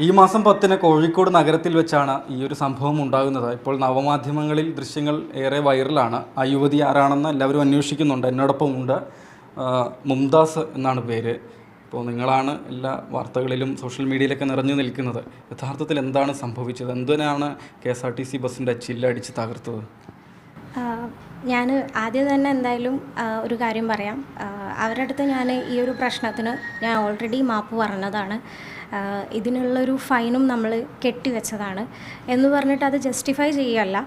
ഈ മാസം 10-ന് കോഴിക്കോട് നഗരത്തിൽ വെച്ചാണ് ഈ ഒരു സംഭവം ഉണ്ടാകുന്നത്. ഇപ്പോൾ നവമാധ്യമങ്ങളിൽ ദൃശ്യങ്ങൾ ഏറെ വൈറലാണ്. ആ യുവതി ആരാണെന്ന് എല്ലാവരും അന്വേഷിക്കുന്നുണ്ട്. എന്നോടൊപ്പം ഉണ്ട് മുംതാസ് എന്നാണ് പേര്. ഇപ്പോൾ നിങ്ങളാണ് എല്ലാ വാർത്തകളിലും സോഷ്യൽ മീഡിയയിലൊക്കെ നിറഞ്ഞു നിൽക്കുന്നത്. യഥാർത്ഥത്തിൽ എന്താണ് സംഭവിച്ചത്? എന്തിനാണ് KSRTC ബസ്സിൻ്റെ ചില്ലടിച്ച് തകർത്തത്? ഞാൻ ആദ്യം തന്നെ എന്തായാലും ഒരു കാര്യം പറയാം. അവരുടെ അടുത്ത് ഞാൻ ഈ ഒരു പ്രശ്നത്തിന് ഞാൻ ഓൾറെഡി മാപ്പ് പറഞ്ഞതാണ്. ഇതിനുള്ളൊരു ഫൈനും നമ്മൾ കെട്ടിവെച്ചതാണ് എന്ന് പറഞ്ഞിട്ട് അത് ജസ്റ്റിഫൈ ചെയ്യല്ല.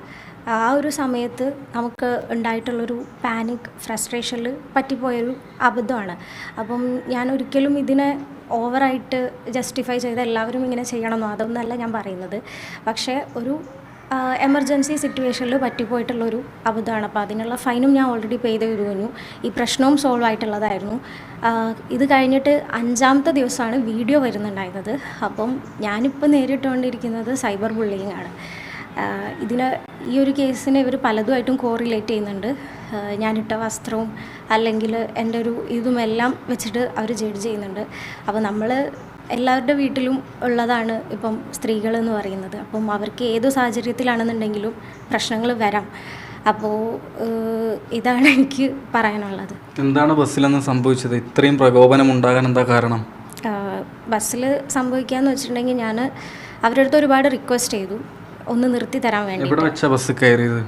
ആ ഒരു സമയത്ത് നമുക്ക് ഉണ്ടായിട്ടുള്ളൊരു പാനിക് ഫ്രസ്ട്രേഷനിൽ പറ്റിപ്പോയൊരു അബദ്ധമാണ്. അപ്പം ഞാൻ ഒരിക്കലും ഇതിനെ ഓവറായിട്ട് ജസ്റ്റിഫൈ ചെയ്ത് എല്ലാവരും ഇങ്ങനെ ചെയ്യണമെന്നോ അതൊന്നല്ല ഞാൻ പറയുന്നത്. പക്ഷേ ഒരു എമർജൻസി സിറ്റുവേഷനിൽ പറ്റിപ്പോയിട്ടുള്ളൊരു അബദ്ധമാണ്. അപ്പോൾ അതിനുള്ള ഫൈനും ഞാൻ ഓൾറെഡി പേ ചെയ്ത് കഴിഞ്ഞു. ഈ പ്രശ്നവും സോൾവ് ആയിട്ടുള്ളതായിരുന്നു. ഇത് കഴിഞ്ഞിട്ട് 5ാമത്തെ ദിവസമാണ് വീഡിയോ വരുന്നുണ്ടായിരുന്നത്. അപ്പം ഞാനിപ്പോൾ നേരിട്ടുകൊണ്ടിരിക്കുന്നത് സൈബർ ബുള്ളിയിങ് ആണ്. ഈ ഒരു കേസിനെ ഇവർ പലതുമായിട്ടും കോറിലേറ്റ് ചെയ്യുന്നുണ്ട്. ഞാനിട്ട വസ്ത്രവും അല്ലെങ്കിൽ എൻ്റെ ഒരു ഇതുമെല്ലാം വെച്ചിട്ട് അവർ ജഡ്ജ് ചെയ്യുന്നുണ്ട്. അപ്പോൾ നമ്മൾ എല്ലാവരുടെ വീട്ടിലും ഉള്ളതാണ് ഇപ്പം സ്ത്രീകൾ എന്ന് പറയുന്നത്. അപ്പം അവർക്ക് ഏത് സാഹചര്യത്തിലാണെന്നുണ്ടെങ്കിലും പ്രശ്നങ്ങൾ വരാം. അപ്പോൾ ഇതാണ് എനിക്ക് പറയാനുള്ളത്. എന്താണ് ബസ്സിലെന്ന് സംഭവിച്ചത്? ഇത്രയും പ്രകോപനം ഉണ്ടാകാൻ എന്താ കാരണം? ബസ്സിൽ സംഭവിക്കാന്ന് വെച്ചിട്ടുണ്ടെങ്കിൽ ഞാൻ അവരുടെ അടുത്ത് ഒരുപാട് റിക്വസ്റ്റ് ചെയ്തു ഒന്ന് നിർത്തി തരാൻ വേണ്ടി. എവിടെ വെച്ചാ ബസ് കയറിയത്?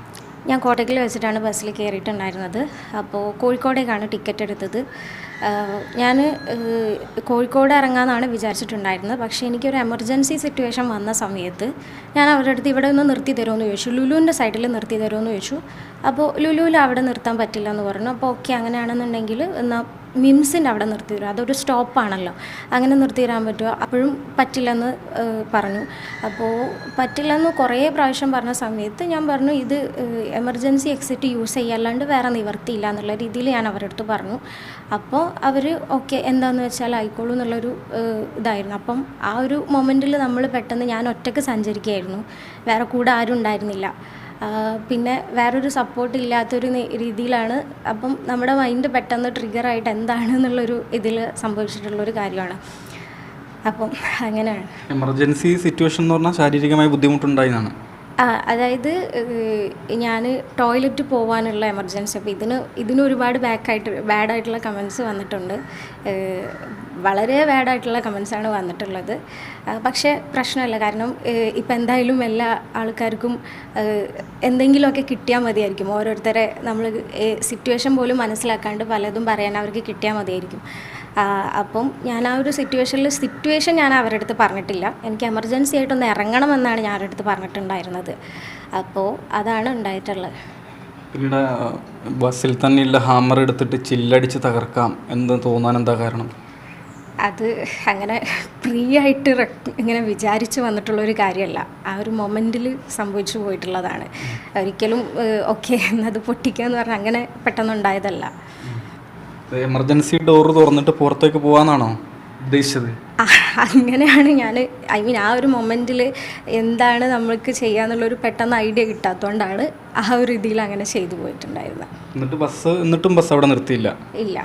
ഞാൻ കോട്ടയ്ക്കൽ വെച്ചിട്ടാണ് ബസ്സിൽ കയറിയിട്ടുണ്ടായിരുന്നത്. അപ്പോൾ കോഴിക്കോടേക്കാണ് ടിക്കറ്റ് എടുത്തത്. ഞാൻ കോഴിക്കോട് ഇറങ്ങാമെന്നാണ് വിചാരിച്ചിട്ടുണ്ടായിരുന്നത്. പക്ഷേ എനിക്കൊരു എമർജൻസി സിറ്റുവേഷൻ വന്ന സമയത്ത് ഞാൻ അവരുടെ അടുത്ത് ഇവിടെ ഒന്ന് നിർത്തി തരുമെന്ന് ചോദിച്ചു. ലുലുവിൻ്റെ സൈഡിൽ നിർത്തി തരുമെന്ന് ചോദിച്ചു. അപ്പോൾ ലുലുവിൽ അവിടെ നിർത്താൻ പറ്റില്ല എന്ന് പറഞ്ഞു. അപ്പോൾ ഓക്കെ, അങ്ങനെയാണെന്നുണ്ടെങ്കിൽ എന്നാൽ മിംസിൻ്റെ അവിടെ നിർത്തി തരും, അതൊരു സ്റ്റോപ്പാണല്ലോ, അങ്ങനെ നിർത്തി തരാൻ പറ്റുമോ? അപ്പോഴും പറ്റില്ലെന്ന് പറഞ്ഞു. അപ്പോൾ പറ്റില്ലെന്ന് കുറേ പ്രാവശ്യം പറഞ്ഞ സമയത്ത് ഞാൻ പറഞ്ഞു ഇത് എമർജൻസി എക്സിറ്റ് യൂസ് ചെയ്യുക, അല്ലാണ്ട് വേറെ നിവർത്തിയില്ല എന്നുള്ള രീതിയിൽ ഞാൻ അവരുടെ അടുത്ത് പറഞ്ഞു. അപ്പോൾ അവർ ഓക്കെ എന്താണെന്ന് വെച്ചാൽ ആയിക്കോളൂ എന്നുള്ളൊരു ഇതായിരുന്നു. അപ്പം ആ ഒരു മൊമെൻറ്റിൽ നമ്മൾ പെട്ടെന്ന് ഞാൻ ഒറ്റയ്ക്ക് സഞ്ചരിക്കുകയായിരുന്നു, വേറെ കൂടെ ആരും ഉണ്ടായിരുന്നില്ല. പിന്നെ വേറൊരു സപ്പോർട്ട് ഇല്ലാത്തൊരു രീതിയിലാണ്. അപ്പം നമ്മുടെ മൈൻഡ് പെട്ടെന്ന് ട്രിഗറായിട്ട് എന്താണെന്നുള്ളൊരു ഇതിൽ സംഭവിച്ചിട്ടുള്ളൊരു കാര്യമാണ്. അപ്പം അങ്ങനെയാണ്. എമർജൻസി സിറ്റുവേഷൻ എന്ന് പറഞ്ഞാൽ ശാരീരികമായി ബുദ്ധിമുട്ടുണ്ടായതാണ്. അതായത് ഞാൻ ടോയ്ലറ്റ് പോകാനുള്ള എമർജൻസി. അപ്പോൾ ഇതിന് ഒരുപാട് ബാഡായിട്ടുള്ള കമൻസ് വന്നിട്ടുണ്ട്. വളരെ ബാഡായിട്ടുള്ള കമൻസാണ് വന്നിട്ടുള്ളത്. പക്ഷേ പ്രശ്നമല്ല, കാരണം ഇപ്പം എന്തായാലും എല്ലാ ആൾക്കാർക്കും എന്തെങ്കിലുമൊക്കെ കിട്ടിയാൽ മതിയായിരിക്കും. ഓരോരുത്തരെ നമ്മൾ സിറ്റുവേഷൻ പോലും മനസ്സിലാക്കാണ്ട് പലതും പറയാൻ അവർക്ക് കിട്ടിയാൽ മതിയായിരിക്കും. അപ്പം ഞാൻ ആ ഒരു സിറ്റുവേഷൻ ഞാൻ അവരുടെ അടുത്ത് പറഞ്ഞിട്ടില്ല. എനിക്ക് എമർജൻസി ആയിട്ടൊന്ന് ഇറങ്ങണമെന്നാണ് ഞാൻ അവരുടെ അടുത്ത് പറഞ്ഞിട്ടുണ്ടായിരുന്നത്. അപ്പോൾ അതാണ് ഉണ്ടായിട്ടുള്ളത്. പിന്നീട് ബസ്സിൽ തന്നെയുള്ള ഹാമർ എടുത്തിട്ട് ചില്ലടിച്ച് തകർക്കാം എന്ന് തോന്നാൻ എന്താ കാരണം? അത് അങ്ങനെ ഫ്രീ ആയിട്ട് ഇങ്ങനെ വിചാരിച്ച് വന്നിട്ടുള്ളൊരു കാര്യമല്ല. ആ ഒരു മൊമെൻറ്റിൽ സംഭവിച്ചു പോയിട്ടുള്ളതാണ്. ഒരിക്കലും ഓക്കെ എന്നത് പൊട്ടിക്കുക എന്ന് പറഞ്ഞാൽ അങ്ങനെ പെട്ടെന്നുണ്ടായതല്ല. എമർജൻസി ഡോർ തുറന്നിട്ട് പുറത്തേക്ക് പോകാനാണോ ഉദ്ദേശിച്ചത്? അങ്ങനെയാണ് ആ ഒരു മൊമെൻറ്റിൽ എന്താണ് നമ്മൾക്ക് ചെയ്യാന്നുള്ളൊരു പെട്ടെന്ന് ഐഡിയ കിട്ടാത്തതുകൊണ്ടാണ് ആ ഒരു രീതിയിൽ അങ്ങനെ ചെയ്തു പോയിട്ടുണ്ടായിരുന്നത്. എന്നിട്ടും ബസ് അവിടെ നിർത്തിയില്ല? ഇല്ല,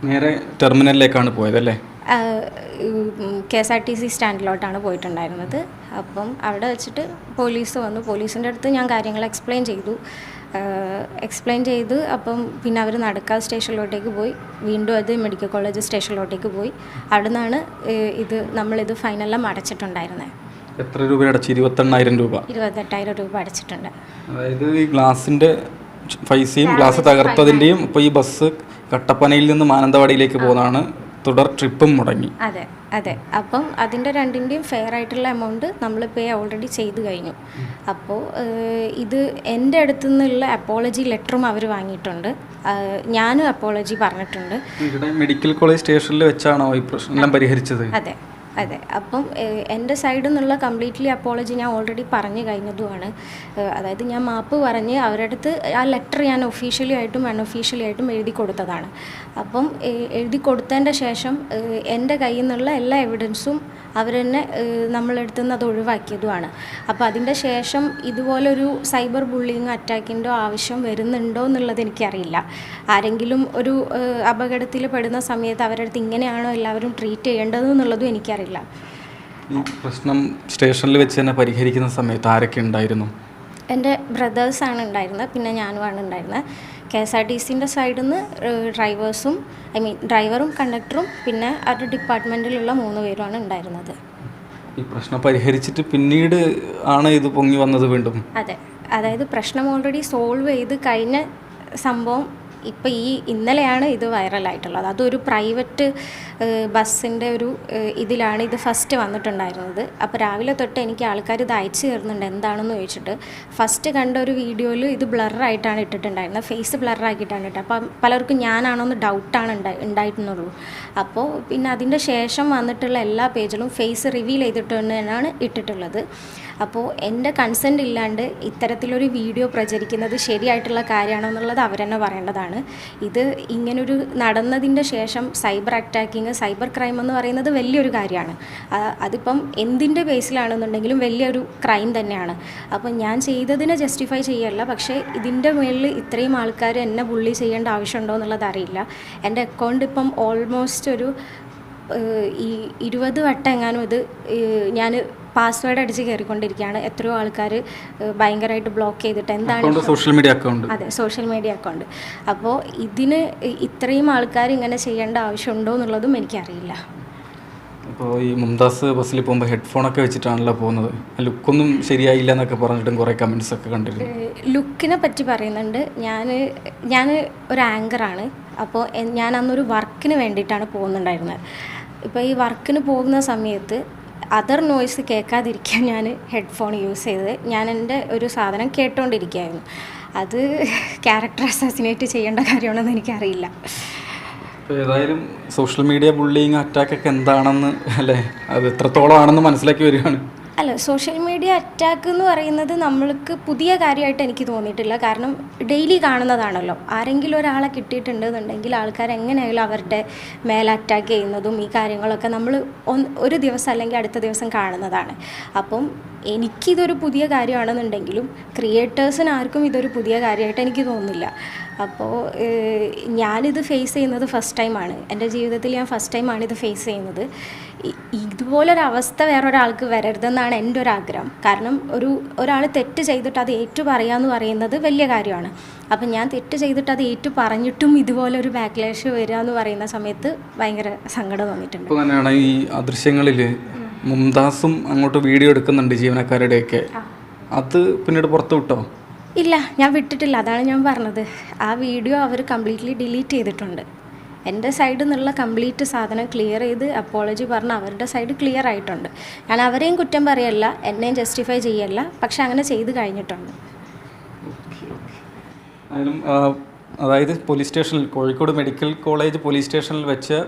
നേരെ ടെർമിനലിലേക്കാണ് പോയതല്ലേ? KSRTC സ്റ്റാൻഡിലോട്ടാണ് പോയിട്ടുണ്ടായിരുന്നത്. അപ്പം അവിടെ വെച്ചിട്ട് പോലീസ് വന്നു. പോലീസിൻ്റെ അടുത്ത് ഞാൻ കാര്യങ്ങൾ എക്സ്പ്ലെയിൻ ചെയ്തു. അപ്പം പിന്നെ അവർ നടക്കാവ് സ്റ്റേഷനിലോട്ടേക്ക് പോയി, വീണ്ടും അത് മെഡിക്കൽ കോളേജ് സ്റ്റേഷനിലോട്ടേക്ക് പോയി. അവിടെ നിന്നാണ് നമ്മളിത് ഫൈനെല്ലാം അടച്ചിട്ടുണ്ടായിരുന്നത്. എത്ര രൂപ അടച്ചു? 28,000 രൂപ. 28,000 രൂപ അടച്ചിട്ടുണ്ട്. അതായത് ഈ ഗ്ലാസിൻ്റെ പൈസയും ഗ്ലാസ് തകർത്തതിൻ്റെയും ഇപ്പോൾ ഈ ബസ് കട്ടപ്പനയിൽ നിന്ന് മാനന്തവാടിയിലേക്ക് പോകുന്നതാണ്. തുടർ ട്രിപ്പും മുടങ്ങി. അതെ. അപ്പം അതിൻ്റെ രണ്ടിൻ്റെയും ഫെയർ ആയിട്ടുള്ള എമൗണ്ട് നമ്മൾ പേ ഓൾറെഡി ചെയ്ത് കഴിഞ്ഞു. അപ്പോൾ ഇത് എൻ്റെ അടുത്തു നിന്നുള്ള അപ്പോളജി ലെറ്ററും അവർ വാങ്ങിയിട്ടുണ്ട്. ഞാനും അപ്പോളജി പറഞ്ഞിട്ടുണ്ട്. ഇവിടെ മെഡിക്കൽ കോളേജ് സ്റ്റേഷനിൽ വെച്ചാണോ ഈ പ്രശ്നം പരിഹരിച്ചത്? അതെ. അപ്പം എൻ്റെ സൈഡിൽ നിന്നുള്ള കംപ്ലീറ്റ്ലി അപ്പോളജി ഞാൻ ഓൾറെഡി പറഞ്ഞു കഴിഞ്ഞതുമാണ്. അതായത് ഞാൻ മാപ്പ് പറഞ്ഞ് അവരുടെ അടുത്ത് ആ ലെറ്റർ ഞാൻ ഒഫീഷ്യലി ആയിട്ടും അൺഒഫീഷ്യലി ആയിട്ടും എഴുതി കൊടുത്തതാണ്. അപ്പം എഴുതി കൊടുത്തതിൻ്റെ ശേഷം എൻ്റെ കയ്യിൽ നിന്നുള്ള എല്ലാ എവിഡൻസും അവർ തന്നെ നമ്മളെടുത്തു നിന്ന് അത് ഒഴിവാക്കിയതുമാണ്. അപ്പോൾ അതിൻ്റെ ശേഷം ഇതുപോലൊരു സൈബർ ബുള്ളിങ് അറ്റാക്കിൻ്റെ ആവശ്യം വരുന്നുണ്ടോ എന്നുള്ളത് എനിക്കറിയില്ല. ആരെങ്കിലും ഒരു അപകടത്തിൽ പെടുന്ന സമയത്ത് അവരുടെ അടുത്ത് ഇങ്ങനെയാണോ എല്ലാവരും ട്രീറ്റ് ചെയ്യേണ്ടത് എന്നുള്ളതും എനിക്കറിയില്ല. ഈ പ്രശ്നം സ്റ്റേഷനിൽ വെച്ച് തന്നെ പരിഹരിക്കുന്ന സമയത്ത് ആരൊക്കെ ഉണ്ടായിരുന്നു? എൻ്റെ ബ്രദേഴ്സാണ് ഉണ്ടായിരുന്നത്, പിന്നെ ഞാനുമാണ് ഉണ്ടായിരുന്നത്. KSRTCൻ്റെ സൈഡിൽ നിന്ന് ഡ്രൈവേഴ്സും ഡ്രൈവറും കണ്ടക്ടറും പിന്നെ അവരുടെ ഡിപ്പാർട്ട്മെൻറ്റിലുള്ള 3 പേരുമാണ് ഉണ്ടായിരുന്നത്. ഈ പ്രശ്നം പരിഹരിച്ചിട്ട് പിന്നീട് ആണ് ഇത് പൊങ്ങി വന്നത് വീണ്ടും? അതെ, അതായത് പ്രശ്നം ഓൾറെഡി സോൾവ് ചെയ്ത് കഴിഞ്ഞ സംഭവം ഇപ്പോൾ ഇന്നലെയാണ് ഇത് വൈറലായിട്ടുള്ളത്. അതൊരു പ്രൈവറ്റ് ബസ്സിൻ്റെ ഒരു ഇതിലാണ് ഇത് ഫസ്റ്റ് വന്നിട്ടുണ്ടായിരുന്നത്. അപ്പോൾ രാവിലെ തൊട്ട് എനിക്ക് ആൾക്കാർ ഇത് അയച്ചു തരുന്നുണ്ട് എന്താണെന്ന് ചോദിച്ചിട്ട്. ഫസ്റ്റ് കണ്ട ഒരു വീഡിയോയിൽ ഇത് ബ്ലറായിട്ടാണ് ഇട്ടിട്ടുണ്ടായിരുന്നത്, ഫേസ് ബ്ലറാക്കിയിട്ടാണ് ഇട്ടത്. അപ്പം പലർക്കും ഞാനാണോന്ന് ഡൗട്ടാണ് ഉണ്ടായിട്ടുള്ളൂ. അപ്പോൾ പിന്നെ അതിൻ്റെ ശേഷം വന്നിട്ടുള്ള എല്ലാ പേജിലും ഫേസ് റിവീൽ ചെയ്തിട്ട് തന്നെയാണ് ഇട്ടിട്ടുള്ളത്. അപ്പോൾ എൻ്റെ കൺസെൻറ്റ് ഇല്ലാണ്ട് ഇത്തരത്തിലൊരു വീഡിയോ പ്രചരിക്കുന്നത് ശരിയായിട്ടുള്ള കാര്യമാണോ എന്നുള്ളത് അവരെന്നെ പറയേണ്ടതാണ്. ഇത് ഇങ്ങനൊരു നടന്നതിൻ്റെ ശേഷം സൈബർ അറ്റാക്കിങ്, സൈബർ ക്രൈം എന്ന് പറയുന്നത് വലിയൊരു കാര്യമാണ്. അതിപ്പം എന്തിൻ്റെ ബേസിലാണെന്നുണ്ടെങ്കിലും വലിയൊരു ക്രൈം തന്നെയാണ്. അപ്പം ഞാൻ ചെയ്തതിനെ ജസ്റ്റിഫൈ ചെയ്യല്ല, പക്ഷേ ഇതിൻ്റെ മേളിൽ ഇത്രയും ആൾക്കാർ എന്നെ ബുള്ളി ചെയ്യേണ്ട ആവശ്യമുണ്ടോ എന്നുള്ളത് അറിയില്ല. എൻ്റെ അക്കൗണ്ട് ഇപ്പം ഓൾമോസ്റ്റ് ഒരു 20 വട്ടം എങ്ങാനും ഇത് ഞാൻ പാസ്വേഡ് അടിച്ച് കയറിക്കൊണ്ടിരിക്കുകയാണ്. എത്രയോ ആൾക്കാർ ഭയങ്കരമായിട്ട് ബ്ലോക്ക് ചെയ്തിട്ട് എന്താണ് സോഷ്യൽ മീഡിയ അക്കൗണ്ട്. അതെ, സോഷ്യൽ മീഡിയ അക്കൗണ്ട്. അപ്പോൾ ഇതിന് ഇത്രയും ആൾക്കാർ ഇങ്ങനെ ചെയ്യേണ്ട ആവശ്യമുണ്ടോ എന്നുള്ളതും എനിക്കറിയില്ല. അപ്പോൾ ഈ മുംതാസ് ബസ്സിൽ പോകുമ്പോൾ ഹെഡ്ഫോണൊക്കെ വെച്ചിട്ടാണല്ലോ പോകുന്നത്, ലുക്കൊന്നും ശരിയായില്ല എന്നൊക്കെ പറഞ്ഞിട്ടും കുറേ കമൻറ്റ്സ് ഒക്കെ കണ്ടിരുന്നു. ലുക്കിനെ പറ്റി പറയുന്നുണ്ട്. ഞാൻ ഒരു ആങ്കറാണ്. അപ്പോൾ ഞാൻ അന്നൊരു വർക്കിന് വേണ്ടിയിട്ടാണ് പോകുന്നുണ്ടായിരുന്നത്. ഇപ്പോൾ ഈ വർക്കിന് പോകുന്ന സമയത്ത് അതർ നോയ്സ് കേൾക്കാതിരിക്കാൻ ഞാൻ ഹെഡ്ഫോൺ യൂസ് ചെയ്ത് ഞാൻ എൻ്റെ ഒരു സാധനം കേട്ടുകൊണ്ടിരിക്കുകയായിരുന്നു. അത് ക്യാരക്ടർ അസാസിനേറ്റ് ചെയ്യേണ്ട കാര്യമാണെന്ന് എനിക്കറിയില്ല. ഏതായാലും സോഷ്യൽ മീഡിയ ബുള്ളിങ് അറ്റാക്കൊക്കെ എന്താണെന്ന് അല്ലേ, അത് എത്രത്തോളം ആണെന്ന് മനസ്സിലാക്കി വരികയാണ്. അല്ല, സോഷ്യൽ മീഡിയ അറ്റാക്ക് എന്ന് പറയുന്നത് നമ്മൾക്ക് പുതിയ കാര്യമായിട്ട് എനിക്ക് തോന്നിയിട്ടില്ല. കാരണം ഡെയിലി കാണുന്നതാണല്ലോ. ആരെങ്കിലും ഒരാളെ കിട്ടിയിട്ടുണ്ടെന്നുണ്ടെങ്കിൽ ആൾക്കാർ എങ്ങനെയായാലും അവരുടെ മേലെ അറ്റാക്ക് ചെയ്യുന്നതും ഈ കാര്യങ്ങളൊക്കെ നമ്മൾ ഒരു ദിവസം അല്ലെങ്കിൽ അടുത്ത ദിവസം കാണുന്നതാണ്. അപ്പം എനിക്കിതൊരു പുതിയ കാര്യമാണെന്നുണ്ടെങ്കിലും ക്രിയേറ്റേഴ്സിന് ആർക്കും ഇതൊരു പുതിയ കാര്യമായിട്ട് എനിക്ക് തോന്നുന്നില്ല. അപ്പോൾ ഞാനിത് ഫേസ് ചെയ്യുന്നത് ഫസ്റ്റ് ടൈമാണ്. എൻ്റെ ജീവിതത്തിൽ ഞാൻ ഫസ്റ്റ് ടൈമാണ് ഇത് ഫേസ് ചെയ്യുന്നത്. ഇതുപോലൊരവസ്ഥ വേറൊരാൾക്ക് വരരുതെന്നാണ് എൻ്റെ ഒരു ആഗ്രഹം. കാരണം ഒരാൾ തെറ്റ് ചെയ്തിട്ട് അത് ഏറ്റു പറയാമെന്ന് പറയുന്നത് വലിയ കാര്യമാണ്. അപ്പം ഞാൻ തെറ്റ് ചെയ്തിട്ട് അത് ഏറ്റു പറഞ്ഞിട്ടും ഇതുപോലൊരു ബാക്ക്ലാഷ് വരിക എന്ന് പറയുന്ന സമയത്ത് ഭയങ്കര സങ്കടം തോന്നിയിട്ടുണ്ട്. ഇപ്പോൾ തന്നെയാണ് ഈ അദൃശ്യങ്ങളിൽ മുംതാസും അങ്ങോട്ട് വീഡിയോ എടുക്കുന്നുണ്ട് ജീവനക്കാരുടെയൊക്കെ, അത് പിന്നീട് പുറത്തു വിട്ടോ? ഇല്ല, ഞാൻ വിട്ടിട്ടില്ല. അതാണ് ഞാൻ പറഞ്ഞത്. ആ വീഡിയോ അവർ കംപ്ലീറ്റ്ലി ഡിലീറ്റ് ചെയ്തിട്ടുണ്ട്. എൻ്റെ സൈഡിൽ നിന്നുള്ള കംപ്ലീറ്റ് സാധനം ക്ലിയർ ചെയ്ത് അപ്പോളജി പറഞ്ഞ് അവരുടെ സൈഡ് ക്ലിയർ ആയിട്ടുണ്ട്. ഞാൻ അവരെയും കുറ്റം പറയല്ല, എന്നെയും ജസ്റ്റിഫൈ ചെയ്യല്ല, പക്ഷെ അങ്ങനെ ചെയ്ത് കഴിഞ്ഞിട്ടുണ്ട്. അതായത് പോലീസ് സ്റ്റേഷനിൽ, കോഴിക്കോട് മെഡിക്കൽ കോളേജ് പോലീസ് സ്റ്റേഷനിൽ വെച്ച്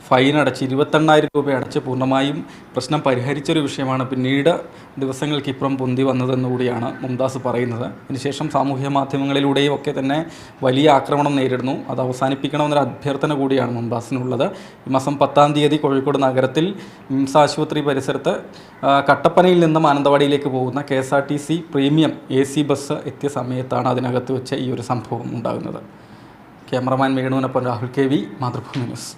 ഫൈൻ അടച്ച് 28,000 രൂപ അടച്ച് പൂർണ്ണമായും പ്രശ്നം പരിഹരിച്ചൊരു വിഷയമാണ് പിന്നീട് ദിവസങ്ങൾക്കിപ്പുറം പൊന്തി വന്നതെന്നുകൂടിയാണ് മുംതാസ് പറയുന്നത്. അതിനുശേഷം സാമൂഹ്യ മാധ്യമങ്ങളിലൂടെയും ഒക്കെ തന്നെ വലിയ ആക്രമണം നേരിടുന്നു. അത് അവസാനിപ്പിക്കണമെന്നൊരു അഭ്യർത്ഥന കൂടിയാണ് മുംതാസിനുള്ളത്. ഈ മാസം 10-ാം തീയതി കോഴിക്കോട് നഗരത്തിൽ മിംസ് ആശുപത്രി പരിസരത്ത് കട്ടപ്പനയിൽ നിന്ന് മാനന്തവാടിയിലേക്ക് പോകുന്ന KSRTC പ്രീമിയം AC ബസ് എത്തിയ സമയത്താണ് അതിനകത്ത് വെച്ച് ഈ ഒരു സംഭവം ഉണ്ടാകുന്നത്. ക്യാമറമാൻ മേണുവിനൊപ്പം രാഹുൽ KV, മാതൃഭൂമി ന്യൂസ്.